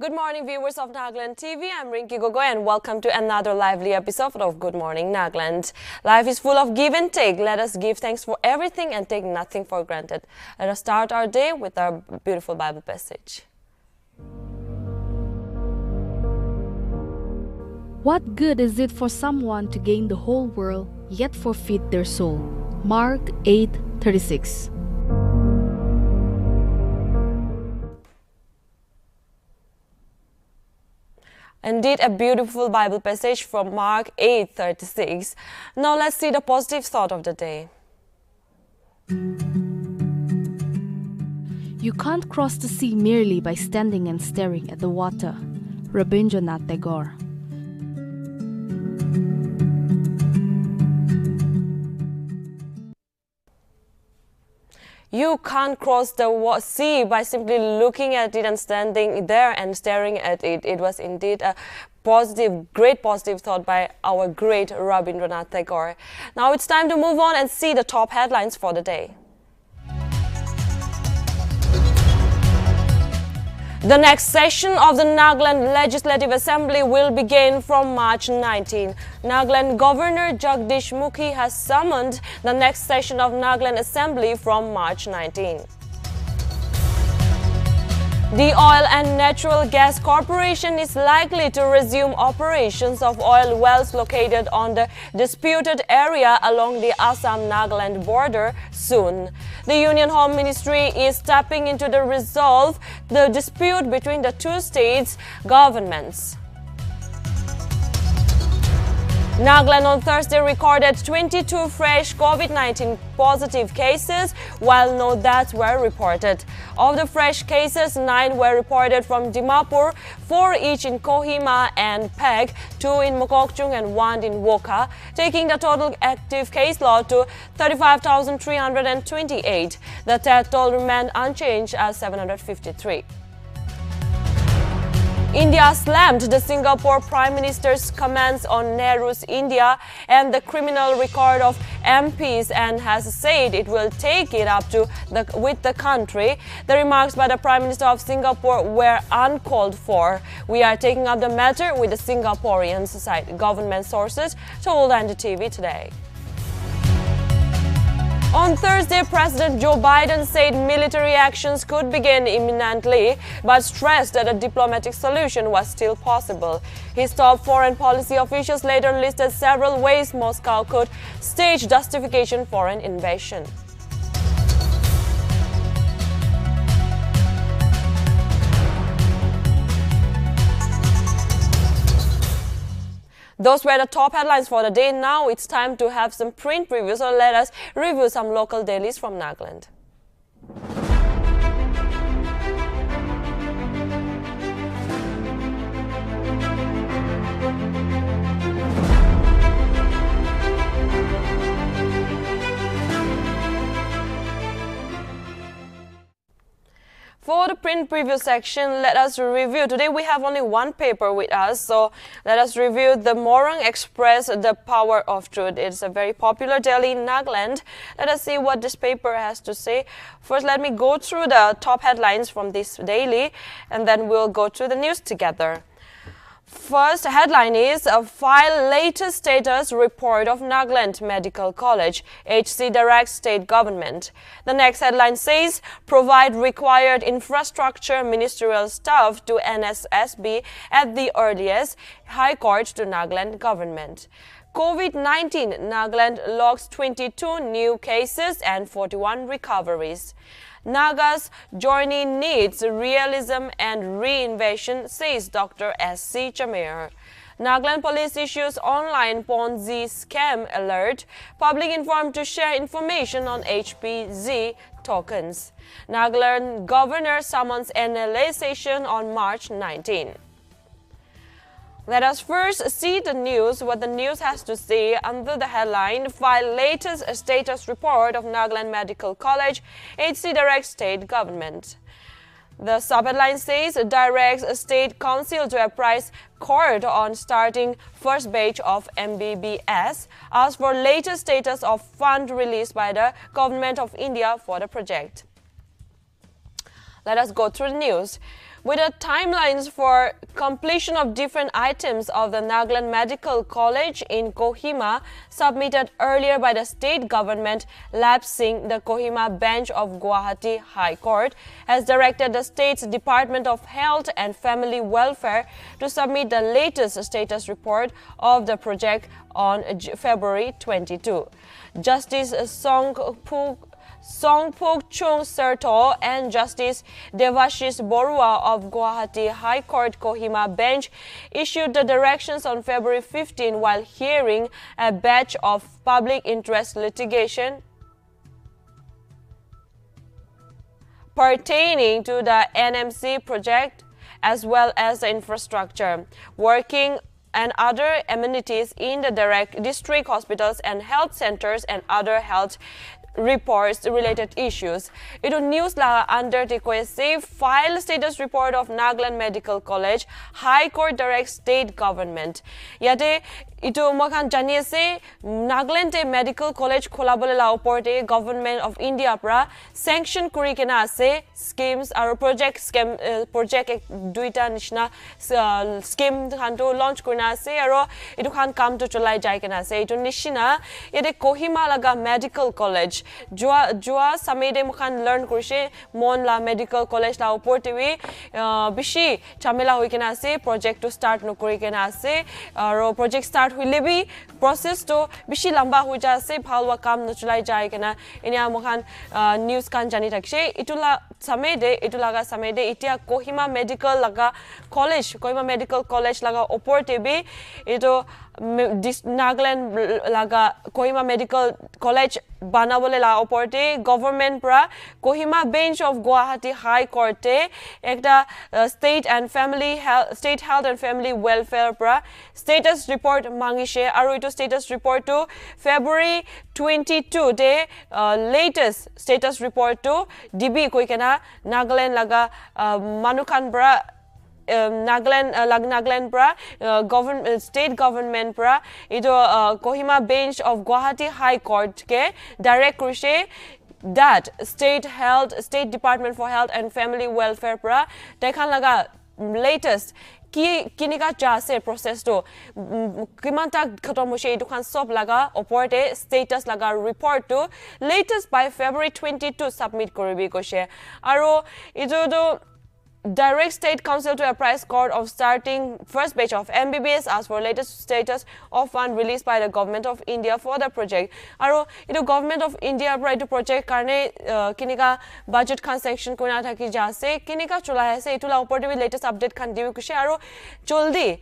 Good morning, viewers of Nagaland TV. I'm Rinki Gogoi and welcome to another lively episode of Good Morning Nagaland. Life is full of give and take. Let us give thanks for everything and take nothing for granted. Let us start our day with our beautiful Bible passage. What good is it for someone to gain the whole world, yet forfeit their soul? Mark 8:36. Indeed, a beautiful Bible passage from Mark 8:36. Now let's see the positive thought of the day. You can't cross the sea merely by standing and staring at the water. Rabindranath Tagore. You can't cross the sea by simply looking at it and standing there and staring at it. It was indeed a great positive thought by our great Rabindranath Tagore. Now it's time to move on and see the top headlines for the day. The next session of the Nagaland Legislative Assembly will begin from March 19. Nagaland Governor Jagdish Mukhi has summoned the next session of Nagaland Assembly from March 19. The Oil and Natural Gas Corporation is likely to resume operations of oil wells located on the disputed area along the Assam-Nagaland border soon. The Union Home Ministry is tapping into to resolve the dispute between the two states' governments. Nagaland on Thursday recorded 22 fresh COVID-19 positive cases, while no deaths were reported. Of the fresh cases, 9 were reported from Dimapur, 4 each in Kohima and Peg, 2 in Mokokchung and 1 in Woka, taking the total active case load to 35,328. The death toll remained unchanged at 753. India slammed the Singapore Prime Minister's comments on Nehru's India and the criminal record of MPs and has said it will take it up with the country. The remarks by the Prime Minister of Singapore were uncalled for. We are taking up the matter with the Singaporean society, government sources told NLTV today. On Thursday, President Joe Biden said military actions could begin imminently, but stressed that a diplomatic solution was still possible. His top foreign policy officials later listed several ways Moscow could stage justification for an invasion. Those were the top headlines for the day. Now it's time to have some print previews, so let us review some local dailies from Nagaland. For the print preview section, let us review. Today we have only one paper with us, so let us review the Morang Express, The Power of Truth. It's a very popular daily in Nagaland. Let us see what this paper has to say. First, let me go through the top headlines from this daily, and then we'll go through the news together. First headline is file latest status report of Nagaland Medical College. HC directs state government. The next headline says provide required infrastructure ministerial staff to NSSB at the earliest. High Court to Nagaland government. COVID-19, Nagaland logs 22 new cases and 41 recoveries. Naga's journey needs realism and reinvention, says Dr. S.C. Chamer. Nagaland police issues online Ponzi scam alert. Public informed to share information on HPZ tokens. Nagaland governor summons NLA session on March 19. Let us first see the news, what the news has to say under the headline, file latest status report of Nagaland Medical College, HC directs state government. The subheadline says, directs State Council to apprise court on starting first batch of MBBS, as for latest status of fund released by the Government of India for the project. Let us go through the news. with the timelines for completion of different items of the Nagaland Medical College in Kohima submitted earlier by the state government lapsing, the Kohima bench of Guwahati High Court has directed the state's Department of Health and Family Welfare to submit the latest status report of the project on February 22. Justice Songpuk Chung Serto and Justice Devashish Borua of Guwahati High Court Kohima bench issued the directions on February 15 while hearing a batch of public interest litigation pertaining to the NMC project as well as the infrastructure, working and other amenities in the district hospitals and health centers and other health reports related issues. Ito news la under the save file status report of Nagaland Medical College High Court direct state government. Yate ito mokan jani ase Nagaland Medical College kholabole la oporte government of India pra sanction kuri kena ase schemes aro project duita nishna scheme khanto launch kurna ase aro ito khan kam to cholai jai kena ase ito nishina yete Kohima laga Medical College jua samede mukhan learn kurise mon la Medical College la oporte wi bishi chamela hoi kena ase project to start no kuri kena ase aro project start हुईले भी process तो बिशी लंबा हो जा से भालवा काम न चलाई जाए के ना इन्हें मुखान news कान जानी रखे इतुला समय दे इतिया कोहिमा medical लगा college लगा oporte भी इतो Nagaland laga Kohima Medical College banabole la oporte government pra Kohima bench of Guwahati High Court ekta state health and family welfare pra status report mangishe aru ito status report to February 22 de latest status report to DB koikena Nagaland laga manukan pra Nagaland pra state government pra ito Kohima bench of Guwahati High Court ke direct kurise that state department for health and family welfare pra dekhan laga latest kinika jase process to kimanta khatom hoise etu khan sob laga oporte status laga report to latest by February 22 submit koribi koise aro etu to direct state council to apprise court of starting first batch of MBBS as for latest status of fund released by the government of India for the project. Aro ito government of India pra ito project karne kinika budget khan section kona thaki jase kinika chola ase ito la upor latest update khan dibi kushe aro joldi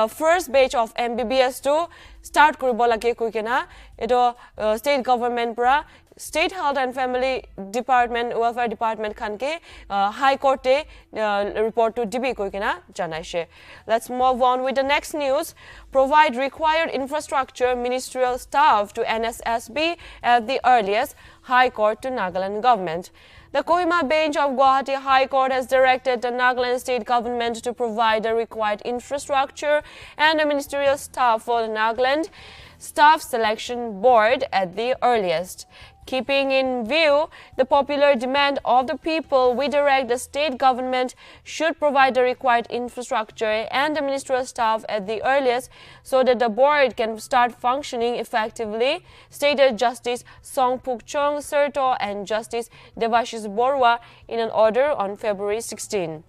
first batch of MBBS to start koribo lage kuikena ito state government pra State Health and Family Department, Welfare Department khanke High Court report to DB koikena janaishe. Let's move on with the next news. Provide required infrastructure ministerial staff to NSSB at the earliest. High Court to Nagaland government. The Kohima bench of Guwahati High Court has directed the Nagaland state government to provide the required infrastructure and the ministerial staff for the Nagaland Staff Selection Board at the earliest. Keeping in view the popular demand of the people, we direct the state government should provide the required infrastructure and the ministerial staff at the earliest so that the board can start functioning effectively, stated Justice Songpuk Chung Serto and Justice Devashish Borua in an order on February 16.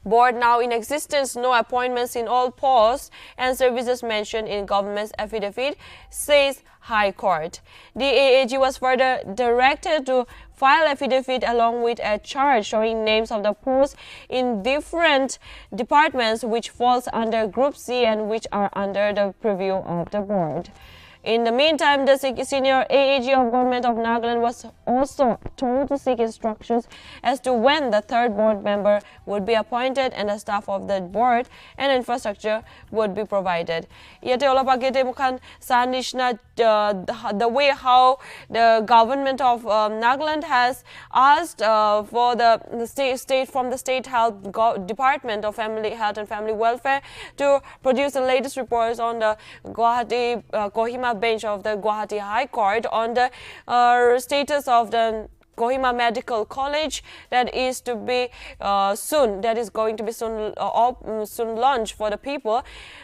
Board now in existence, no appointments in all posts and services mentioned in government's affidavit, says High Court. The AAG was further directed to file affidavit along with a chart showing names of the posts in different departments which falls under Group C and which are under the purview of the board. In the meantime, the senior AAG of Government of Nagaland was also told to seek instructions as to when the third board member would be appointed and the staff of the board and infrastructure would be provided. Yet, the way how the government of Nagaland has asked for the state health department of family health and family welfare to produce the latest reports on the Kohima bench of the Guwahati High Court on the status of the Kohima Medical College that is to be soon, that is going to be soon launched for the people.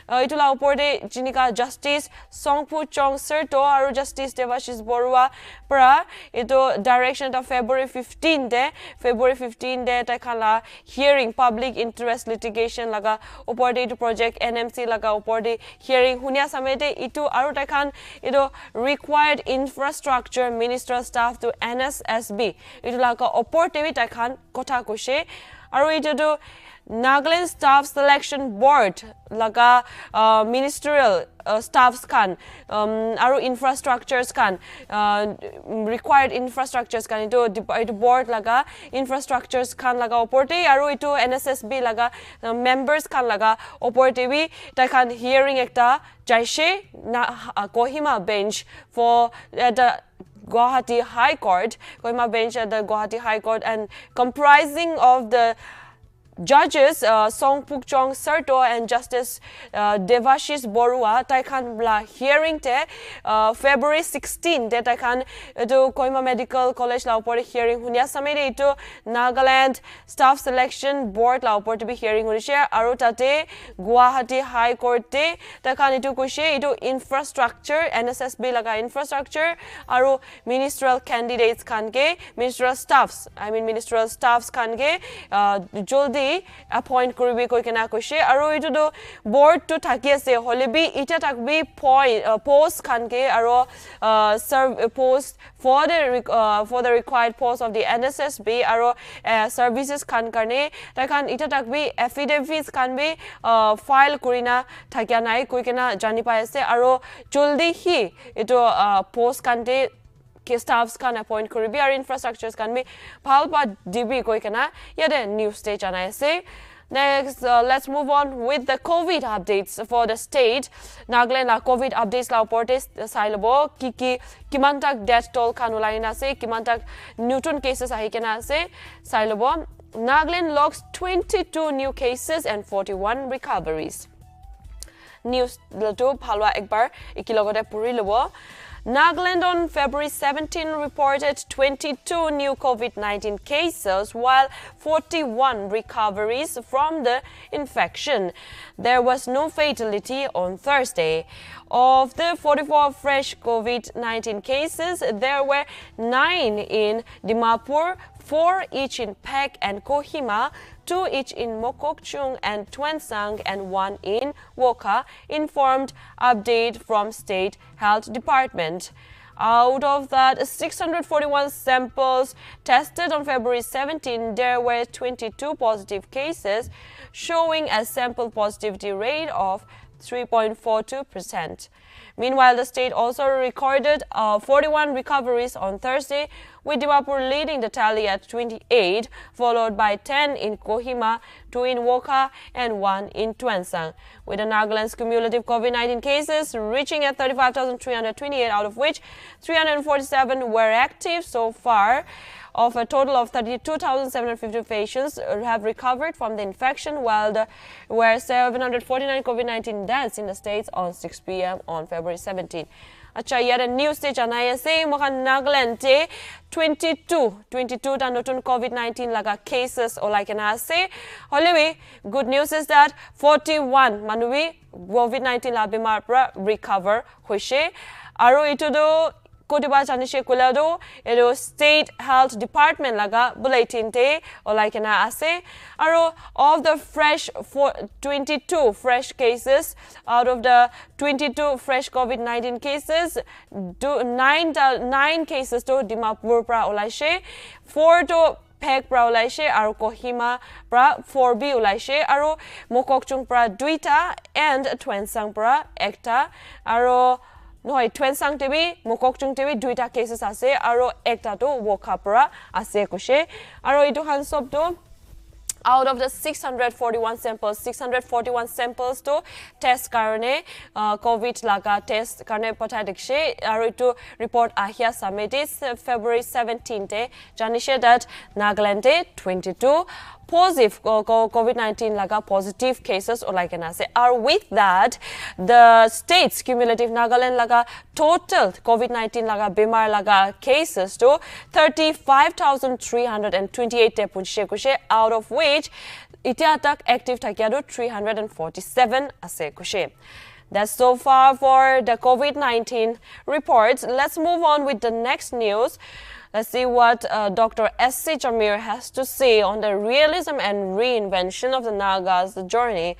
Itula oporde jinika Justice Songpu Chong Serto aru Justice Devashis Borua pra ito direction of February 15 de takala hearing public interest litigation laga oporde ito project NMC laga oporde hearing hunia samete ito aru takhan ito required infrastructure ministerial staff to NSSB ito laga oporde bi takhan kotha koshe aru ito do Nagaland Staff Selection Board laga ministerial staffs kan aru infrastructures kan required infrastructures kan ito board laga infrastructures kan laga oporte aru ito NSSB laga members kan laga oporte bi ta kan hearing ekta jaishe na Kohima bench for the Guwahati High Court Kohima bench at the Guwahati High Court and comprising of the judges Songpuk Chong Serto and Justice Devashis Borua taikan bla hearing te February 16 te taikan to Kohima Medical College la upor hearing hunia samere ito Nagaland Staff Selection Board la upor to be hearing hunishe aru tate Guwahati High Court te taikan ito kushe ito infrastructure NSSB laga infrastructure aru ministerial candidates kanke ministerial staffs kanke joldi appoint koribi koi kena koshe aru ito do board to thaki ase holebi ita takbi point post kanke aru serve post for the required post of the NSSB aru services kan karne takan ita takbi affidavits kan be file kurina thakya nai koi kena jani pai ase aru joldi hi ito post kante staffs can appoint koribi our infrastructures can be palpa db koi kana yade new stage and I say next let's move on with the COVID updates for the state Nagaland la COVID updates la porte sailabo kiki kimantak death toll kan ulaina se kimantak newton cases ahikena ase sailabo Nagaland logs 22 new cases and 41 recoveries news to phalwa ekbar ikilogote puri lobo Nagaland on February 17 reported 22 new COVID-19 cases while 41 recoveries from the infection. There was no fatality on Thursday. Of the 44 fresh COVID-19 cases, there were 9 in Dimapur, 4 each in Pek and Kohima, 2 each in Mokokchung and Twensang and 1 in Woka, informed update from State Health Department. Out of that 641 samples tested on February 17, there were 22 positive cases, showing a sample positivity rate of 3.42%. Meanwhile, the state also recorded 41 recoveries on Thursday, with Dimapur leading the tally at 28, followed by 10 in Kohima, 2 in Woka, and 1 in Twensang. With the Nagaland's cumulative COVID-19 cases reaching at 35,328, out of which 347 were active so far. Of a total of 32,750 patients have recovered from the infection, while there were 749 COVID-19 deaths in the states on 6 p.m. on February 17. Acha yet a new stage and I say Mohan Nagaland 22 ta notun COVID-19 laga cases or like an say holewi good news is that 41 manuwi COVID-19 la bimar pra recover hoishe aro ito do Kotiba Chanishe Kulado, Edo State Health Department laga bulletin te or like an ase. Aro of the 22 fresh cases out of the 22 fresh COVID-19 cases, 9 cases to Dimapur pra olaishe, 4 to Pek pra ulaishe, aro Kohima pra 4B ulaishe, aro Mokokchung pra duita and Twensang pra ekta, aro Noi Twensang TV, Mokokchung TV, duita cases ase, aro ekta to Woka pra ase kushe, aro ito hansob to out of the 641 samples to test karone covid laga test karone pathai dikshe aru to report ahia summit February 17th janishe that Nagaland 22 positive COVID-19 laga positive cases or like an are with that the states cumulative Nagaland laga total COVID-19 laga bimar laga cases to 35,328 kushe out of which itia tak active thakia 347 ase kushe. That's so far for the COVID-19 reports. Let's move on with the next news. Let's see what Dr. S.C. Jamir has to say on the realism and reinvention of the Nagas' journey.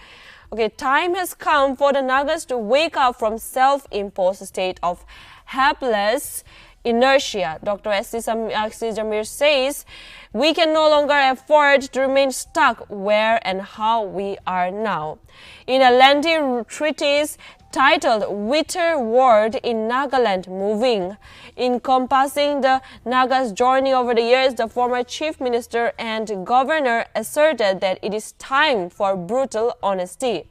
Okay, time has come for the Nagas to wake up from self-imposed state of helpless inertia. Dr. S.C. Jamir says, we can no longer afford to remain stuck where and how we are now. In a lengthy treatise titled Winter World in Nagaland Moving, encompassing the Nagas' journey over the years, the former chief minister and governor asserted that it is time for brutal honesty.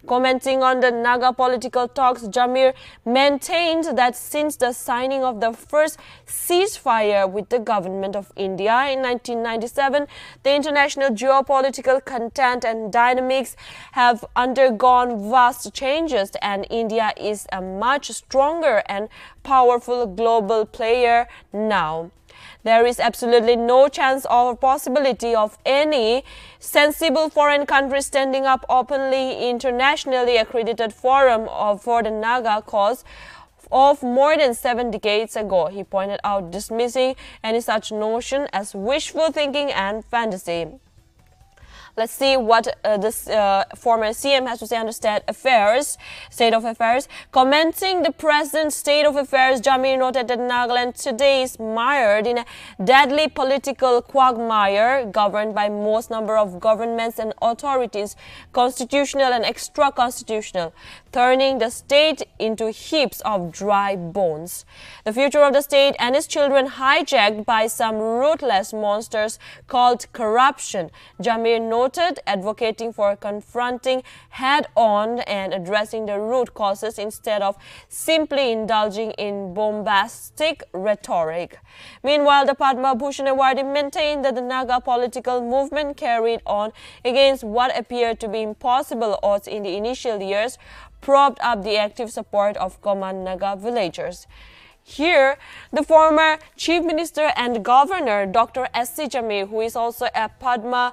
Commenting on the Naga political talks, Jamir maintained that since the signing of the first ceasefire with the government of India in 1997, the international geopolitical content and dynamics have undergone vast changes and India is a much stronger and powerful global player now. There is absolutely no chance or possibility of any sensible foreign country standing up openly internationally accredited forum for the Naga cause of more than 7 decades ago, he pointed out, dismissing any such notion as wishful thinking and fantasy. Let's see what this former CM has to say on the state of affairs. Commenting the present state of affairs, Jamir noted that Nagaland today is mired in a deadly political quagmire governed by most number of governments and authorities, constitutional and extra-constitutional, turning the state into heaps of dry bones. The future of the state and its children hijacked by some ruthless monsters called corruption. Jamir noted, advocating for confronting head-on and addressing the root causes instead of simply indulging in bombastic rhetoric. Meanwhile, the Padma Bhushan awardee maintained that the Naga political movement carried on against what appeared to be impossible odds in the initial years, propped up the active support of common Naga villagers. Here, the former Chief Minister and Governor, Dr. S.C. Jamir, who is also a Padma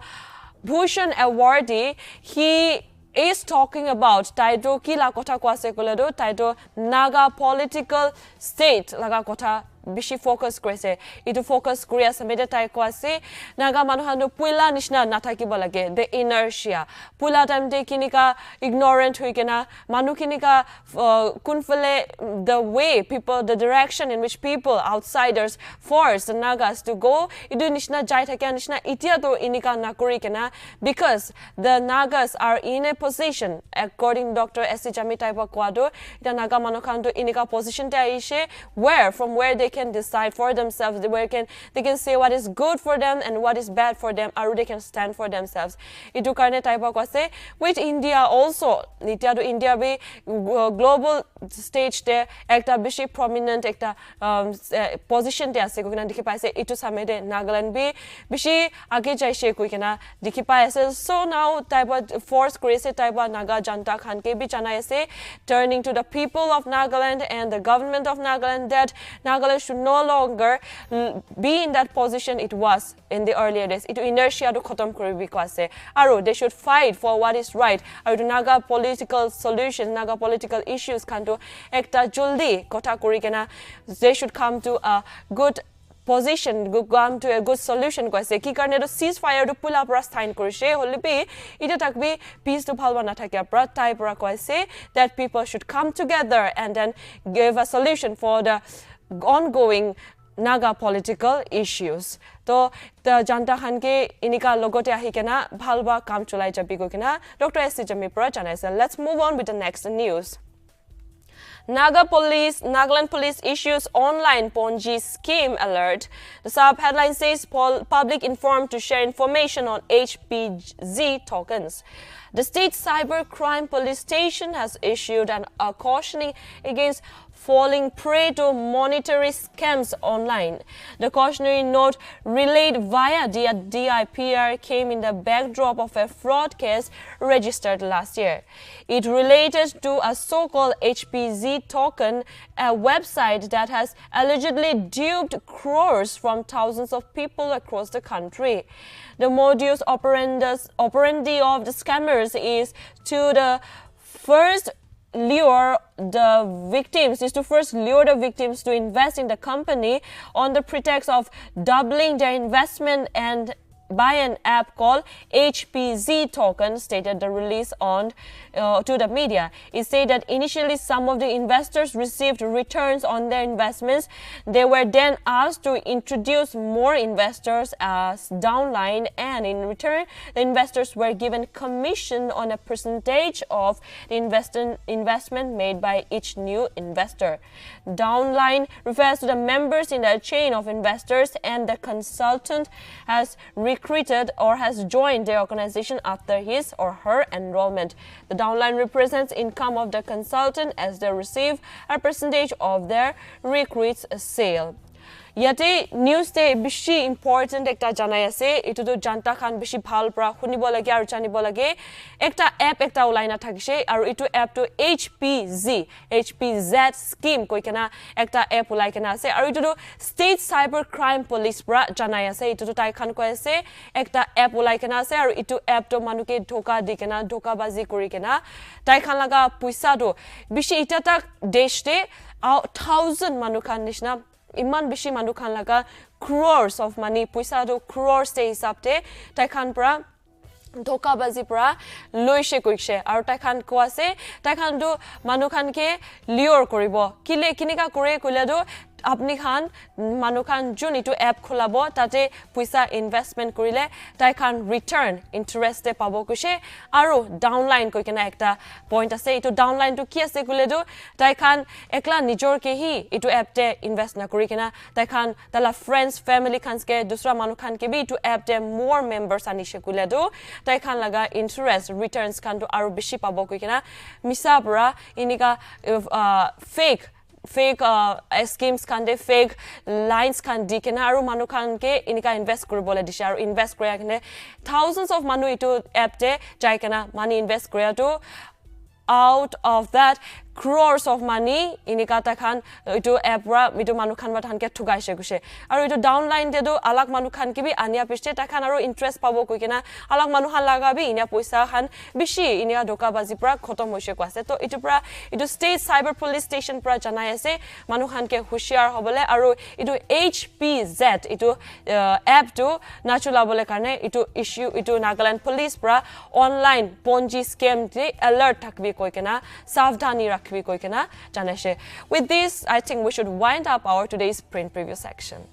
Bhushan awardee, he is talking about Taito Kila Kota Kwase Kuledo, Taito Naga political state Laga Kota bishi focus krise itu focus korea samede tai ko ase naga manuhanu puila nishna nathakiba lage the inertia pula time de kinika ignorant hoikena manu kinika kunfale the way people the direction in which people outsiders force the nagas to go itu nishna jai thakya nishna itia to inika nakori kena because the nagas are in a position according Dr. S.C. Jami type of kwado the naga manukhan to inika position ta ishe from where they can decide for themselves, they can say what is good for them and what is bad for them, or they can stand for themselves. Itu karne type of kwase, which India also, nitya to India be global stage there, ekta bishi prominent ekta position te ase kokina dikhi paise itu samede Nagaland be bishi age jaise kokina dikhi paise. So now type of force grace type of Naga janta khan ke bi chana ase turning to the people of Nagaland and the government of Nagaland that Nagaland should no longer be in that position it was in the earlier days. Itu inertia to khatam koribi ko ase aru they should fight for what is right. Aru to Naga political solutions, Naga political issues kan to ekta juldi kotha kori kena they should come to a good position, come to a good solution koise ki karne to ceasefire to pull up rastain korise holibi ita takbi peace to bhalwa na thakya pra type ra koise that people should come together and then give a solution for the ongoing Naga political issues. So the janta khan ke inika logote ahi kena bhalba kam chulai jabi ko kena Dr. S.C. Jami pra janaise. Let's move on with the next news. Nagaland police issues online Ponzi scheme alert. The sub-headline says public informed to share information on HPZ tokens. The state cybercrime police station has issued a cautioning against falling prey to monetary scams online. The cautionary note relayed via DIPR came in the backdrop of a fraud case registered last year. It related to a so-called HPZ token, a website that has allegedly duped crores from thousands of people across the country. The modus operandi of the scammers is to first lure the victims to invest in the company on the pretext of doubling their investment and by an app called HPZ token, stated the release on to the media. It said that initially some of the investors received returns on their investments. They were then asked to introduce more investors as downline, and in return the investors were given commission on a percentage of the investment made by each new investor. Downline refers to the members in the chain of investors, and the consultant has recruited or has joined the organization after his or her enrollment. The downline represents income of the consultant as they receive a percentage of their recruit's sale. Yate news te bishi important ekta janai ase itu to janta khan bishi bhal pra khunibo lage aru janibo lage ekta app ekta ulaina thakise aru itu app to HPZ scheme koikena ekta app ulai kena ase aru itu to state cybercrime police pra janai ase itu to tai khan koi ase ekta app ulai kena ase aru itu app to manuke dhoka dikena dhoka bazi kori kena tai khan laga puisa do bishi ita tak desh te 1000 manukhan nishna iman bishi manu khan laga crores of money puisa do crores te hisab te tai khan pra dhoka bazi pra loise koikse aru tai khan ko ase tai khan do manu khan ke lure koribo kile kinika kore kole do apni khan manu khan jun itu app khulabo tate puisa investment korile tai khan return interest te pabo kuse aru downline koikena ekta point ase itu downline to ki ase kole do tai khan ekla nijor ke hi itu app te invest na korikena tai khan tala friends family khans ke dusra manu khan ke bi itu app te more members anishe kole do tai khan laga interest returns khan to aru bishi pabo koikena misa bra inika fake schemes kan de fake lines kan dikena aru manu kan ke inika invest koribole dishe aru invest koria kene thousands of manu itu app te jai kana money invest koria to out of that crores of money inika ta khan itu app ra mitu manu khan ba than ke thugaise guse aru itu downline de do alag manu khan ki bi ania piste ta khan aru interest pabo koikena alag manu khan laga bi inia poisa khan bishi inia dhoka bazi pra khotom hoise ko ase to itu pra itu state cyber police station pra janai ase manu khan ke hushiar hobole aru itu HPZ itu app to nachula bole karne itu issue itu Nagaland police pra online Ponzi scam de alert thakbi koikena savdhani with this, I think we should wind up our today's print preview section.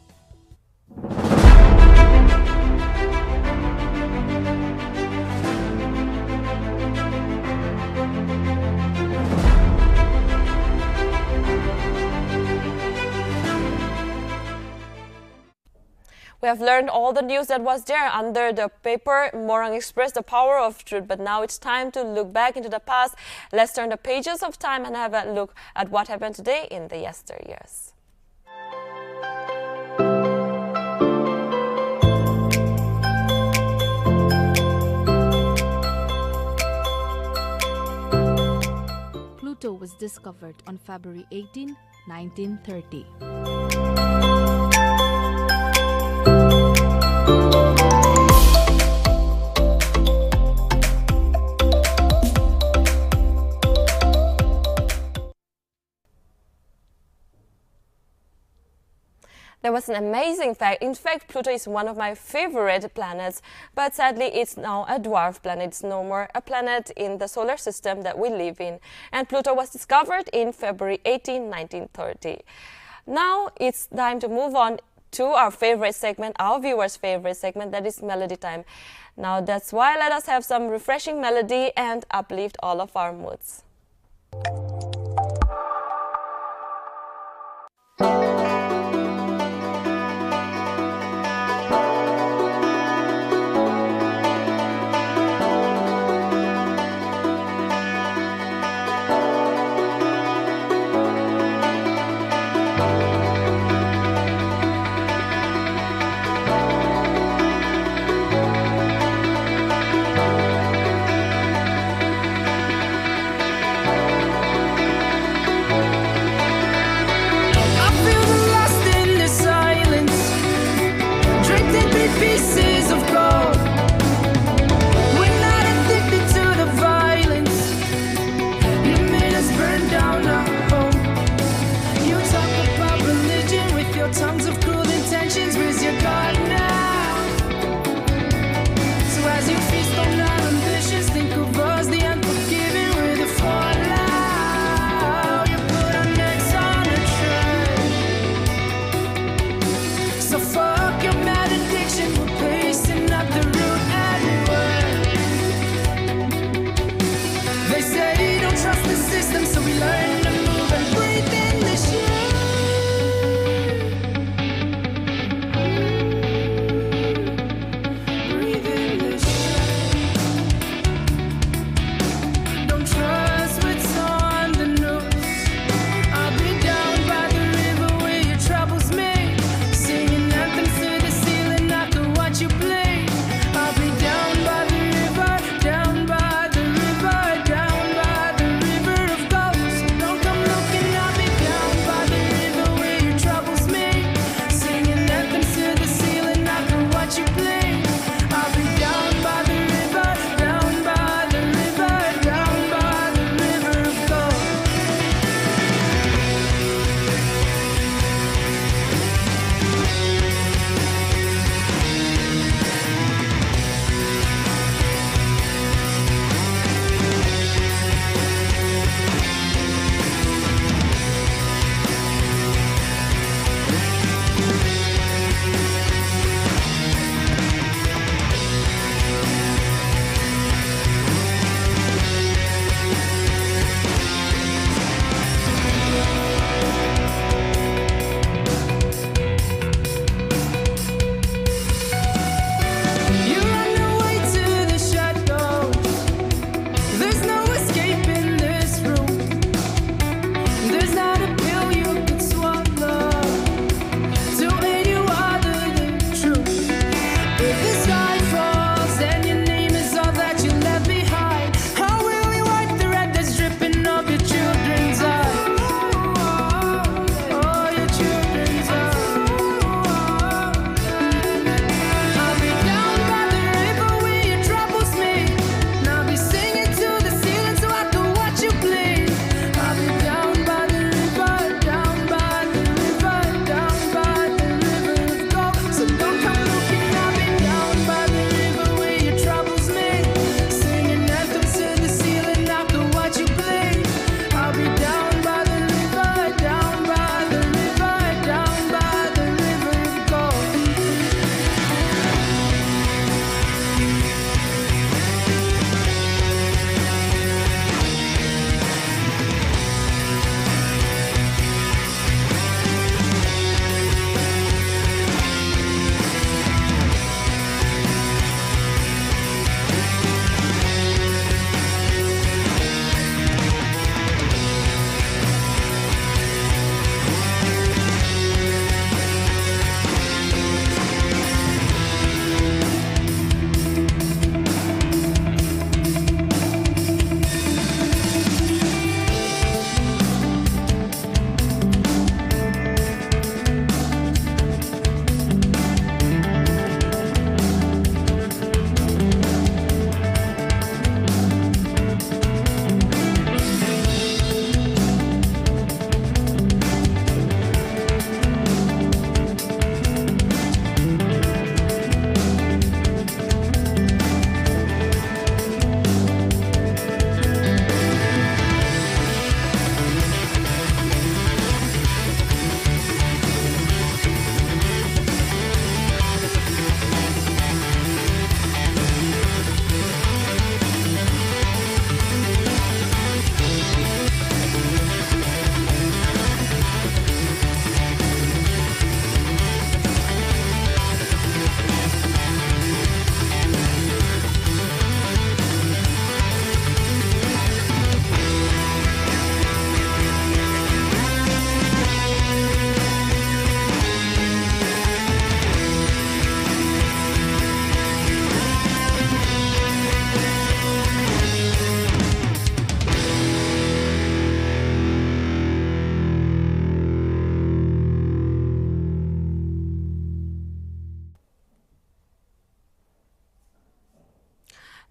We have learned all the news that was there under the paper Morang Express, the power of truth. But now it's time to look back into the past. Let's turn the pages of time and have a look at what happened today in the yesteryears. Pluto was discovered on February 18, 1930. There was an amazing fact. In fact, Pluto is one of my favorite planets, but sadly it's now a dwarf planet. It's no more a planet in the solar system that we live in. And Pluto was discovered in February 18, 1930. Now it's time to move on to our favorite segment, our viewers' favorite segment, that is Melody Time. Now that's why let us have some refreshing melody and uplift all of our moods. tongues of cruel intentions, raise your guard now. So as you feast on our ambitions, think of us, the unforgiving, with the fallout. You put our necks on a train. So fuck your mad addiction, we're pacing up the route anyway. They say don't trust the system, so we learn to move and breathe in the shade.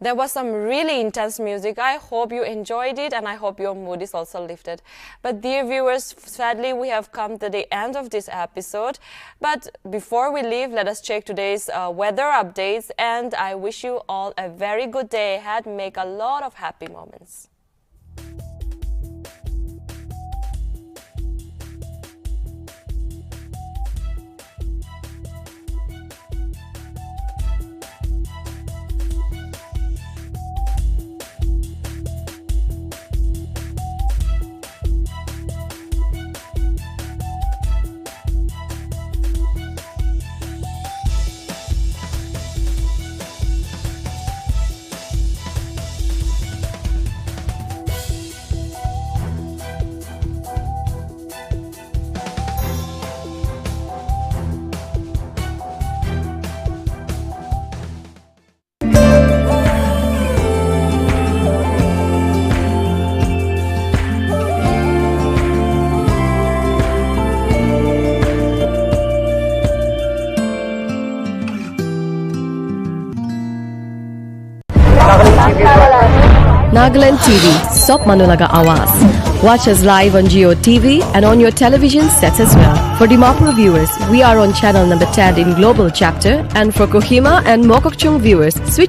There was some really intense music. I hope you enjoyed it and I hope your mood is also lifted. But dear viewers, sadly we have come to the end of this episode. But before we leave, let us check today's weather updates, and I wish you all a very good day ahead. Make a lot of happy moments. Nagaland TV, Sop Manulaga Awas. Watch us live on Geo TV and on your television sets as well. For Dimapur viewers, we are on channel number 10 in Global Chapter, and for Kohima and Mokokchung viewers, switch